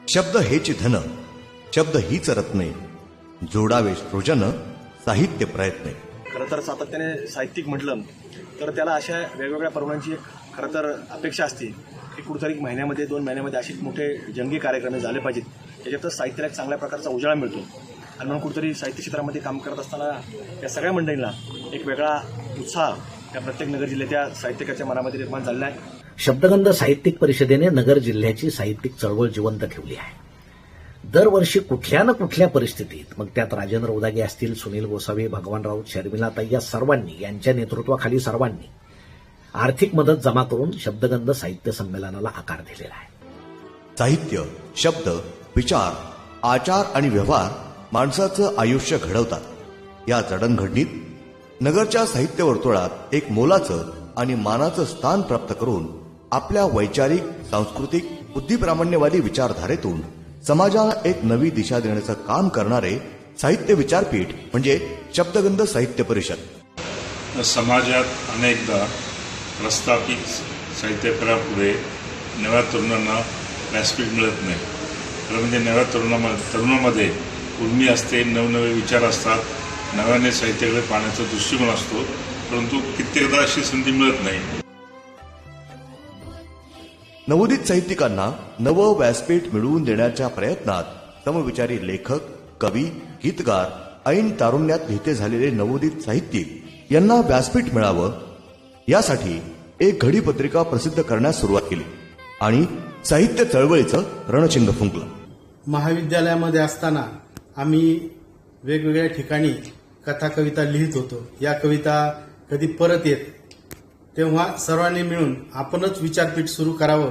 शब्द हेची धन, शब्द हीच रत्ने, जोडावे सृजन साहित्य प्रयत्ने. खरं तर सातत्याने साहित्यिक म्हटलं तर त्याला अशा वेगवेगळ्या पर्वांची एक खरं तर अपेक्षा असते की कुठेतरी महिन्यामध्ये 2 महिन्यामध्ये असे मोठे जंगी कार्यक्रम झाले पाहिजेत, त्याच्यातच साहित्याला एक चांगल्या प्रकारचा उजाळा मिळतो. आणि म्हणून कुठेतरी साहित्य क्षेत्रामध्ये काम करत असताना या सगळ्या मंडळींना एक वेगळा उत्साह त्या प्रत्येक नगर जिल्ह्याच्या साहित्यिकाच्या मनामध्ये निर्माण झालेला आहे. शब्दगंध साहित्यिक परिषदेने नगर जिल्ह्याची साहित्यिक चळवळ जिवंत ठेवली आहे. दरवर्षी कुठल्या ना कुठल्या परिस्थितीत, मग त्यात राजेंद्र उदागे असतील, सुनील गोसावी, भगवान राऊत, शर्मिलाताई या सर्वांनी, यांच्या नेतृत्वाखाली सर्वांनी आर्थिक मदत जमा करून शब्दगंध साहित्य संमेलनाला आकार दिलेला आहे. साहित्य, शब्द, विचार, आचार आणि व्यवहार माणसाचं आयुष्य घडवतात. या जडणघडणीत नगरच्या साहित्य वर्तुळात एक मोलाचं आणि मानाचं स्थान प्राप्त करून आपल्या वैचारिक, सांस्कृतिक, बुद्धिप्रामाण्यवादी विचारधारेतून समाजाला एक नवी दिशा देण्याचं काम करणारे साहित्य विचारपीठ म्हणजे शब्दगंध साहित्य परिषद. समाजात अनेकदा प्रस्थापित साहित्यकारापुढे नव्या तरुणांना व्यासपीठ मिळत नाही. खरं म्हणजे नव्या तरुणामध्ये उर्मी असते, नवनवे विचार असतात, नव्याने साहित्याकडे पाहण्याचा दृष्टिकोन असतो, परंतु कित्येकदा अशी संधी मिळत नाही. नवोदित साहित्यिकांना नवं व्यासपीठ मिळवून देण्याच्या प्रयत्नात समविचारी लेखक, कवी, गीतकार, ऐन तारुण्यात नेते झालेले नवोदित साहित्यिक यांना व्यासपीठ मिळावं यासाठी एक घडीपत्रिका प्रसिद्ध करण्यास सुरुवात केली आणि साहित्य चळवळीचं रणशिंग फुंकलं. महाविद्यालयामध्ये असताना आम्ही वेगवेगळ्या ठिकाणी कथा कविता लिहित होतो. या कविता कधी परत येत, तेव्हा सर्वांनी मिळून आपणच विचारपीठ सुरू करावं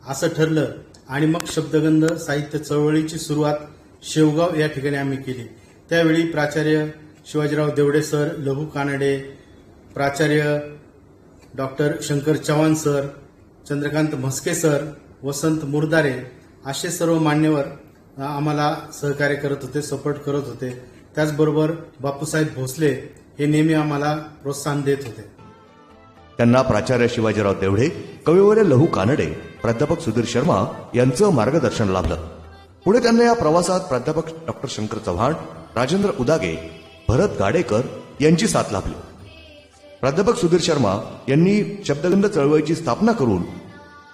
असं ठरलं आणि मग शब्दगंध साहित्य चळवळीची सुरुवात शेवगाव या ठिकाणी आम्ही केली. त्यावेळी प्राचार्य शिवाजीराव देवडे सर, लहू कानडे, प्राचार्य doctor Shankar Chavan sir, Chandrakant Mhaske sir, Vasant Murdare असे सर्व मान्यवर आम्हाला सहकार्य करत होते, सपोर्ट करत होते. त्याचबरोबर बापूसाहेब भोसले हे नेहमी आम्हाला प्रोत्साहन देत होते. त्यांना प्राचार्य शिवाजीराव देवडे, कविवर्य लहू कानडे, प्राध्यापक सुधीर शर्मा यांचं मार्गदर्शन लाभलं. पुढे त्यांना या प्रवासात प्राध्यापक डॉक्टर शंकर चव्हाण, राजेंद्र उदागे, भरत गाडेकर यांची साथ लाभली. प्राध्यापक सुधीर शर्मा यांनी शब्दगंध चळवळीची स्थापना करून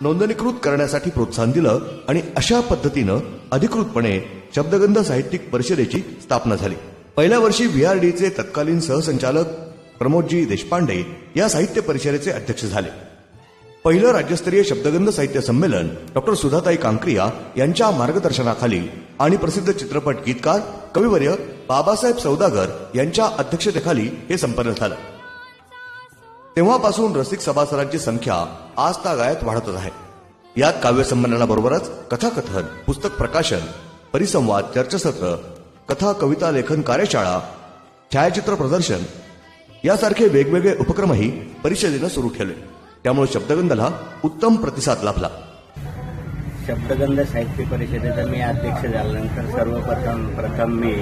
नोंदणीकृत करण्यासाठी प्रोत्साहन दिलं आणि अशा पद्धतीनं अधिकृतपणे शब्दगंध साहित्यिक परिषदेची स्थापना झाली. पहिल्या वर्षी VRDचे तत्कालीन सहसंचालक प्रमोदजी देशपांडे या साहित्य परिषदेचे अध्यक्ष झाले. पहिलं राज्यस्तरीय शब्दगंध साहित्य संमेलन डॉक्टर सुधाताई कांक्रिया यांच्या मार्गदर्शनाखाली आणि प्रसिद्ध चित्रपट गीतकार कविवर्य बाबासाहेब सौदागर यांच्या अध्यक्षतेखाली हे संपन्न झालं. तेव्हापासून रसिक सभासदांची संख्या आजतागायत वाढतच आहे. यात काव्य संमेलनाबरोबरच कथाकथन, पुस्तक प्रकाशन, परिसंवाद, चर्चासत्र, कथा कविता लेखन कार्यशाळा, छायाचित्र प्रदर्शन यासारखे वेगवेगळे उपक्रमही परिषदेनं सुरू ठेवले. त्यामुळे शब्दगंधला उत्तम प्रतिसाद लाभला. शब्दगंध साहित्य परिषदेचा मी अध्यक्ष झाल्यानंतर सर्वप्रथम मी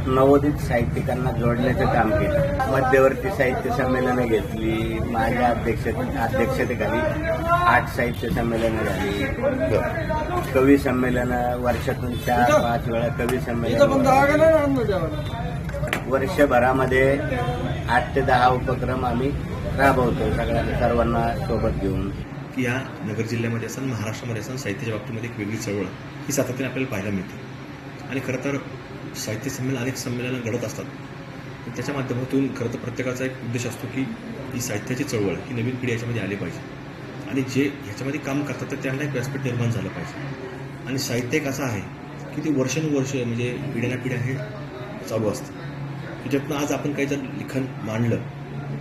नवोदित साहित्यिकांना जोडण्याचं काम केलं. मध्यवर्ती साहित्य संमेलनं घेतली. माझ्या अध्यक्षतेखाली 8 साहित्य संमेलनं झाली. कवी संमेलनं वर्षातून 4-5 वेळा कवी संमेलन. वर्षभरामध्ये 8 ते 10 उपक्रम आम्ही राबवतो, सर्वांना सोबत घेऊन. की या नगर जिल्ह्यामध्ये असताना, महाराष्ट्रामध्ये असताना साहित्याच्या बाबतीमध्ये एक वेगळी चळवळ ही सातत्याने आपल्याला पाहायला मिळते. आणि खरं तर साहित्य संमेलन, अनेक संमेलनं घडत असतात. त्याच्या माध्यमातून खरं तर प्रत्येकाचा एक उद्देश असतो की ही साहित्याची चळवळ ही नवीन पिढी याच्यामध्ये आली पाहिजे आणि जे ह्याच्यामध्ये काम करतात तर त्यांना एक व्यासपीठ निर्माण झालं पाहिजे. आणि साहित्य एक असं आहे की ते वर्षानुवर्ष म्हणजे पिढ्यानपिढ्या हे चालू असतं. त्याच्यातनं आज आपण काही जर लिखाण मांडलं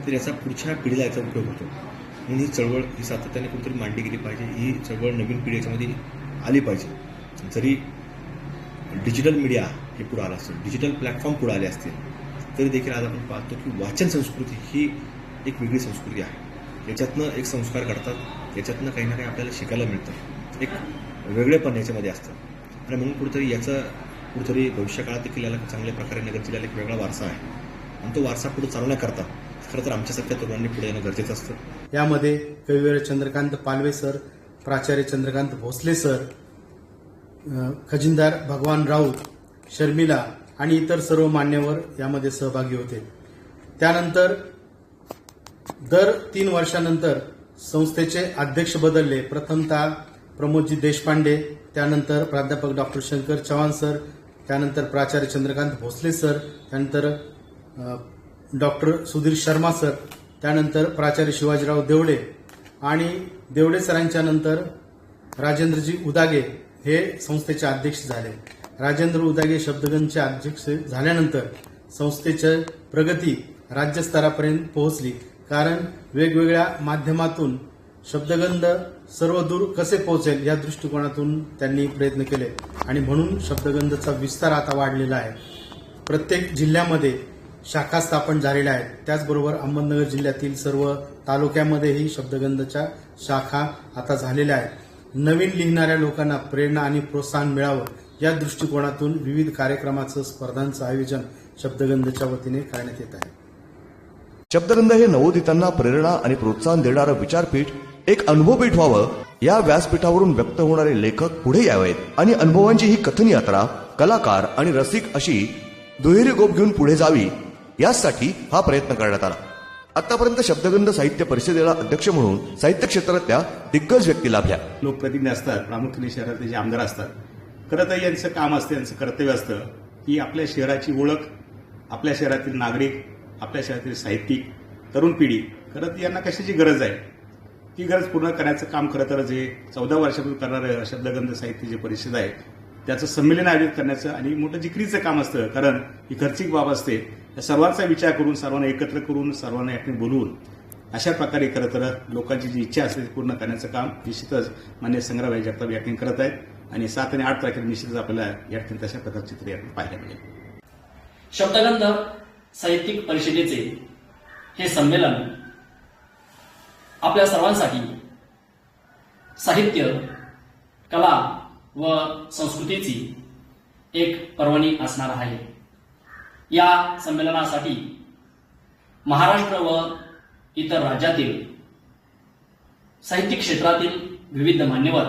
तर याचा पुढच्या पिढीला याचा उपयोग होतो. म्हणून ही चळवळ ही सातत्याने कुठेतरी मांडली गेली पाहिजे. ही चळवळ नवीन पिढी याच्यामध्ये आली पाहिजे. जरी डिजिटल मीडिया हे पुढे आलं असेल, डिजिटल प्लॅटफॉर्म पुढे आले असतील, तरी देखील आज आपण पाहतो की वाचन संस्कृती ही एक वेगळी संस्कृती आहे. याच्यातनं एक संस्कार घडतात, याच्यातनं काही ना काही आपल्याला शिकायला मिळतं. एक वेगळेपण याच्यामध्ये असतं आणि म्हणून कुठेतरी भविष्यकाळात देखील याला चांगल्या प्रकारे नगर जिल्ह्याला एक वेगळा वारसा आहे आणि तो वारसा पुढे चालवण्याकरता खरं तर आमच्यासारख्या तरुणांनी पुढे येणं गरजेचं असतं. यामध्ये कविवर्य चंद्रकांत पालवे सर, प्राचार्य चंद्रकांत भोसले सर, खजिनदार भगवान राऊत, शर्मिला आणि इतर सर्व मान्यवर यामध्ये सहभागी होते. त्यानंतर दर 3 वर्षानंतर संस्थेचे अध्यक्ष बदलले. प्रथमतः प्रमोदजी देशपांडे, त्यानंतर प्राध्यापक डॉक्टर शंकर चव्हाण सर, त्यानंतर प्राचार्य चंद्रकांत भोसले सर, त्यानंतर डॉक्टर सुधीर शर्मा सर, त्यानंतर प्राचार्य शिवाजीराव देवडे आणि देवडे सरांच्या नंतर राजेंद्रजी उदागे हे संस्थेचे अध्यक्ष झाले. राजेंद्र उदागे शब्दगंधचे अध्यक्ष झाल्यानंतर संस्थेची प्रगती राज्यस्तरापर्यंत पोहोचली. कारण वेगवेगळ्या माध्यमातून शब्दगंध सर्व दूर कसे पोहोचेल या दृष्टिकोनातून त्यांनी प्रयत्न केले आणि म्हणून शब्दगंधचा विस्तार आता वाढलेला आहे. प्रत्येक जिल्ह्यामध्ये शाखा स्थापन झालेल्या आहेत. त्याचबरोबर अहमदनगर जिल्ह्यातील सर्व तालुक्यामध्येही शब्दगंधच्या शाखा आता झालेल्या आहेत. नवीन लिहिणाऱ्या लोकांना प्रेरणा आणि प्रोत्साहन मिळावं या दृष्टिकोनातून विविध कार्यक्रमाचं, स्पर्धांचं आयोजन शब्दगंधच्या वतीने करण्यात येत आहे. शब्दगंध हे नवोदितांना प्रेरणा आणि प्रोत्साहन देणारं विचारपीठ, एक अनुभवपीठ व्हावं. या व्यासपीठावरून व्यक्त होणारे लेखक पुढे यावेत आणि अनुभवांची ही कथन यात्रा कलाकार आणि रसिक अशी दुहेरी गोप घेऊन पुढे जावी, यासाठी हा प्रयत्न करण्यात आला. आतापर्यंत शब्दगंध साहित्य परिषदेला अध्यक्ष म्हणून साहित्य क्षेत्रातल्या दिग्गज व्यक्ती लाभल्या. लोकप्रतिनिधी असतात, प्रामुख्याने शहरातले जे आमदार असतात. खरं तर यांचं काम असतं, यांचं कर्तव्य असतं की आपल्या शहराची ओळख, आपल्या शहरातील नागरिक, आपल्या शहरातील साहित्यिक, तरुण पिढी, खरं तर यांना कशाची गरज आहे ती गरज पूर्ण करण्याचं काम खरं तर जे 14 वर्षापूर्वी करणारं शब्दगंध साहित्य जे परिषद आहे त्याचं संमेलन आयोजित करण्याचं आणि मोठं जिकरीचं काम असतं. कारण ही खर्चिक बाब असते. या सर्वांचा विचार करून, सर्वांना एकत्र करून, सर्वांना याठिकाणी बोलवून अशा प्रकारे खरं तर लोकांची जी इच्छा असते ती पूर्ण करण्याचं काम निश्चितच माननीय संग्रामभाई जगताप या ठिकाणी करत आहेत आणि 7 आणि 8 तारखेला निश्चितच आपल्याला या ठिकाणी तशा प्रकारचे चित्र याठिकाणी पाहायला मिळेल. शब्दगंध साहित्यिक परिषदेचे हे संमेलन आपल्या सर्वांसाठी साहित्य, कला व संस्कृतीची एक पर्वणी असणार आहे. या संमेलनासाठी महाराष्ट्र व इतर राज्यातील साहित्यिक क्षेत्रातील विविध मान्यवर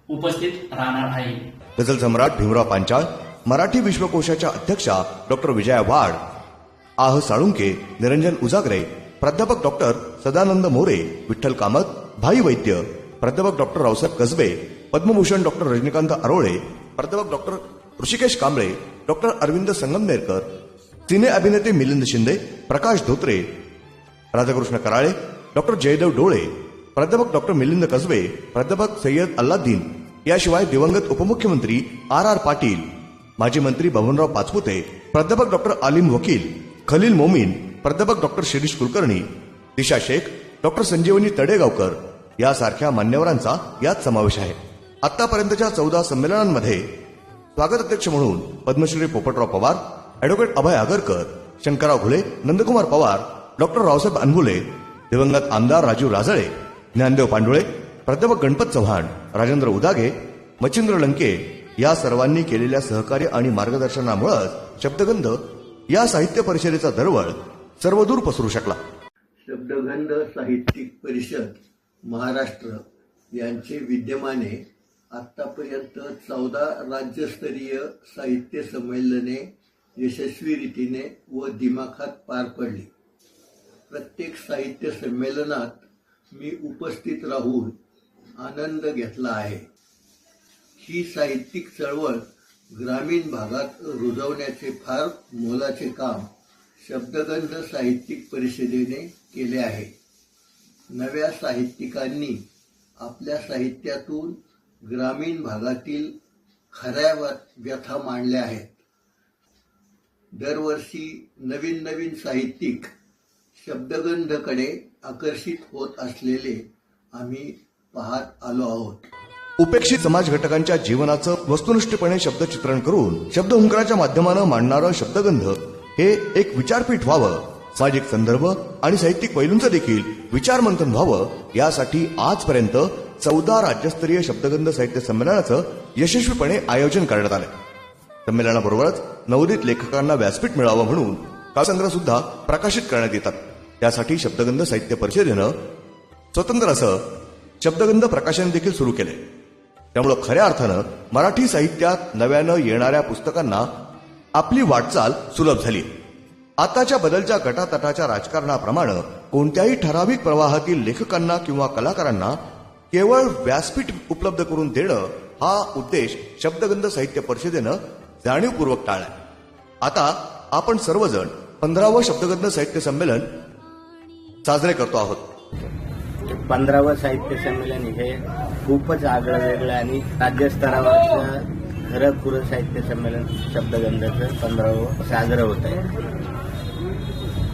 उपस्थित राहणार आहे. गझल सम्राट भीमराव पांचाळ, मराठी विश्वकोशाच्या अध्यक्षा डॉक्टर विजया वाड, आह साळुंके, निरंजन उजागरे, प्राध्यापक डॉक्टर सदानंद मोरे, विठ्ठल कामत, भाई वैद्य, प्राध्यापक डॉक्टर रावसाहेब कसबे, पद्मभूषण डॉक्टर रजनीकांत अरोळे, प्राध्यापक डॉक्टर ऋषिकेश कांबळे, डॉक्टर अरविंद संगमनेरकर, सिने अभिनेते मिलिंद शिंदे, प्रकाश धोत्रे, राधाकृष्ण कराळे, डॉक्टर जयदेव डोळे, प्राध्यापक डॉक्टर मिलिंद कसबे, प्राध्यापक सय्यद अल्लाद्दीन, याशिवाय दिवंगत उपमुख्यमंत्री आर पाटील, माजी मंत्री बबनराव पाचपुते, प्राध्यापक डॉक्टर आलिम वकील, खलील मोमीन, प्राध्यापक डॉक्टर शिरीष कुलकर्णी, दिशा शेख, डॉक्टर संजीवनी तडेगावकर यासारख्या मान्यवरांचा यात समावेश आहे. आतापर्यंतच्या 14 संमेलनांमध्ये स्वागत अध्यक्ष म्हणून पद्मश्री पोपटराव पवार, अॅडव्होकेट अभय आगरकर, शंकरराव घुले, नंदकुमार पवार, डॉक्टर रावसाहेब अनबुले, दिवंगत आमदार राजीव राजळे, ज्ञानदेव पांडुळे, प्राध्यापक गणपत चव्हाण, राजेंद्र उदागे, मच्छिंद्र लंके या सर्वांनी केलेल्या सहकार्य आणि मार्गदर्शनामुळेच शब्दगंध या साहित्य परिषदेचा दरवळ सर्वदूर पसरू शकला. शब्दगंध साहित्यिक परिषद महाराष्ट्र यांचे विद्यमाने आतापर्यंत 14 राज्यस्तरीय साहित्य संमेलने यशस्वी रीतीने व दिमाखात पार पडली. प्रत्येक साहित्य संमेलनात मी उपस्थित राहून आनंद घेतला आहे. ही साहित्यिक चळवळ ग्रामीण भागात रुजवण्याचे फार मोलाचे काम शब्दगंध साहित्यिक परिषदेने केले आहे. नव्या साहित्यिकांनी आपल्या साहित्यातून ग्रामीण भागातील खऱ्या व्यथा मांडल्या आहेत. दरवर्षी नवीन नवीन साहित्यिक शब्दगंधकडे आकर्षित होत असलेले आम्ही पाहत आलो आहोत. उपेक्षित समाज घटकांच्या जीवनाचं वस्तुनिष्ठपणे शब्दचित्रण करून शब्दहुंकाराच्या माध्यमानं मांडणारं शब्दगंध हे एक विचारपीठ व्हावं, सामाजिक संदर्भ आणि साहित्यिक पैलूंचं देखील विचारमंथन व्हावं, यासाठी आजपर्यंत 14 राज्यस्तरीय शब्दगंध साहित्य संमेलनाचं यशस्वीपणे आयोजन करण्यात आलं. संमेलनाबरोबरच नवोदित लेखकांना व्यासपीठ मिळावं म्हणून काव्यसंग्रह सुद्धा प्रकाशित करण्यात येतात. त्यासाठी शब्दगंध साहित्य परिषदेनं स्वतंत्र असं शब्दगंध प्रकाशन देखील सुरू केले. त्यामुळं खऱ्या अर्थानं मराठी साहित्यात नव्यानं येणाऱ्या पुस्तकांना आपली वाटचाल सुलभ झाली. आताच्या बदलच्या गटातटाच्या राजकारणाप्रमाणे कोणत्याही ठराविक प्रवाहातील लेखकांना किंवा कलाकारांना केवळ व्यासपीठ उपलब्ध करून देणं हा उद्देश शब्दगंध साहित्य परिषदेनं जाणीवपूर्वक टाळलाय. आता आपण सर्वजण 15वं शब्दगंध साहित्य संमेलन साजरे करतो आहोत. 15वं साहित्य संमेलन हे खूपच आगळं वेगळं आणि राज्यस्तरावरचं खरं खुरं साहित्य संमेलन शब्दगंधाचं 15वं साजरं होत आहे.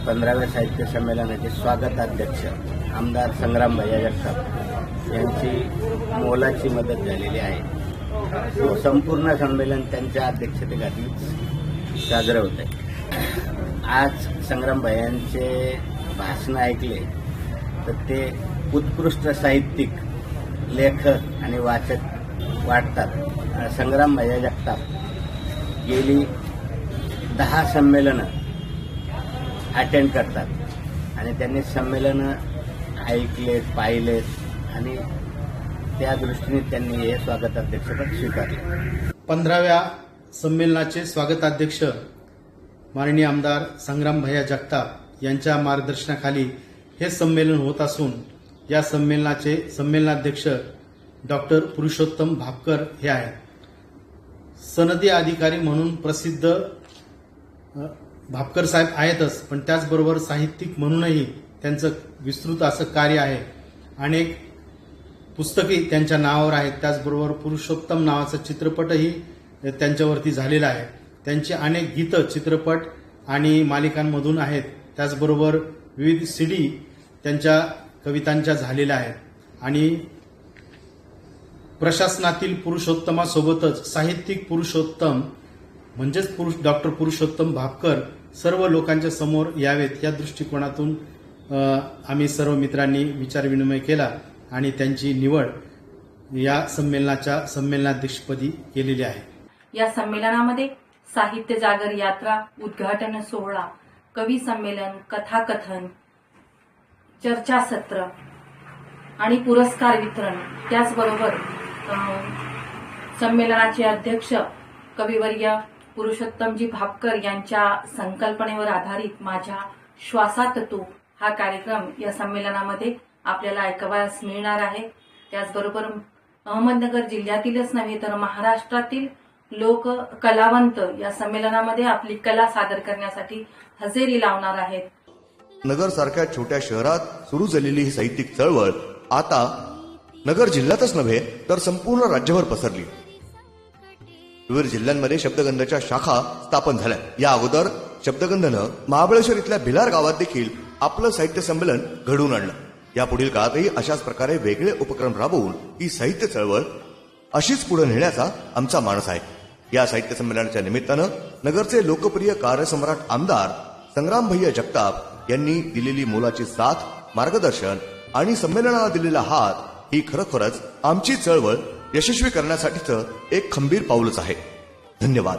15व्या साहित्य संमेलनाचे स्वागताध्यक्ष आमदार संग्राम भैया जगताप यांची मोलाची मदत झालेली आहे. संपूर्ण संमेलन त्यांच्या अध्यक्षतेखाली साजरं होत आहे. आज संग्राम भैयांचे भाषण ऐकले तर ते उत्कृष्ट साहित्यिक लेखक आणि वाचक वाटतात. संग्राम भैया जगताप गेली 10 संमेलनं अटेंड करतात आणि त्यांनी संमेलनं ऐकलेत, पाहिलेत आणि त्या दृष्टीने त्यांनी हे स्वागताध्यक्षपद स्वीकारले. 15व्या संमेलनाचे स्वागताध्यक्ष माननीय आमदार संग्राम भैया जगताप यांच्या मार्गदर्शनाखाली हे संमेलन होत असून या संमेलनाचे संमेलनाध्यक्ष डॉक्टर पुरुषोत्तम भापकर हे आहेत. सनदी अधिकारी म्हणून प्रसिद्ध भापकर साहेब आहेतच, पण त्याचबरोबर साहित्यिक म्हणूनही त्यांचं विस्तृत असं कार्य आहे. अनेक पुस्तके त्यांच्या नावावर आहेत. त्याचबरोबर पुरुषोत्तम नावाचा चित्रपटही त्यांच्यावरती झालेला आहे. त्यांची अनेक गीतं चित्रपट आणि मालिकांमधून आहेत. त्याचबरोबर विविध सीडी त्यांच्या कवितांच्या झालेल्या आहेत. आणि प्रशासनातील पुरुषोत्तमासोबतच साहित्यिक पुरुषोत्तम म्हणजेच डॉक्टर पुरुषोत्तम भापकर सर्व लोकांच्या समोर यावेत या दृष्टिकोनातून आम्ही सर्व मित्रांनी विचारविनिमय केला आणि त्यांची निवड या संमेलनाच्या संमेलनाध्यक्षपदी केलेली आहे. या संमेलनामध्ये साहित्य जागर यात्रा, उद्घाटन सोहळा, कवी संमेलन, कथाकथन, चर्चासत्र आणि पुरस्कार वितरण, त्याचबरोबर संमेलनाचे अध्यक्ष कविवर्य पुरुषोत्तमजी भापकर यांच्या संकल्पनेवर आधारित माझ्या श्वासात तू हा कार्यक्रम या संमेलनामध्ये आपल्याला ऐकवायला मिळणार आहे. त्याचबरोबर अहमदनगर जिल्ह्यातीलच नव्हे तर महाराष्ट्रातील लोक कलावंत या संमेलनामध्ये आपली कला सादर करण्यासाठी हजेरी लावणार आहेत. नगर सारख्या छोट्या शहरात सुरू झालेली ही साहित्यिक चळवळ आता नगर जिल्ह्यातच नव्हे तर संपूर्ण राज्यभर पसरली. विविध जिल्ह्यांमध्ये शब्दगंधाच्या शाखा स्थापन झाल्या. या अगोदर शब्दगंधनं महाबळेश्वर इथल्या भिलार गावात देखील आपलं साहित्य संमेलन घडवून आणलं. यापुढील काळातही अशाच प्रकारे वेगळे उपक्रम राबवून ही साहित्य चळवळ अशीच पुढे नेण्याचा आमचा मानस आहे. या साहित्य संमेलनाच्या निमित्तानं नगरचे लोकप्रिय कार्यसम्राट आमदार संग्राम भैया जगताप यांनी दिलेली मोलाची साथ, मार्गदर्शन आणि संमेलनाला दिलेला हात ही खरोखरच आमची चळवळ यशस्वी करण्यासाठीचं एक खंबीर पाऊलच आहे. धन्यवाद.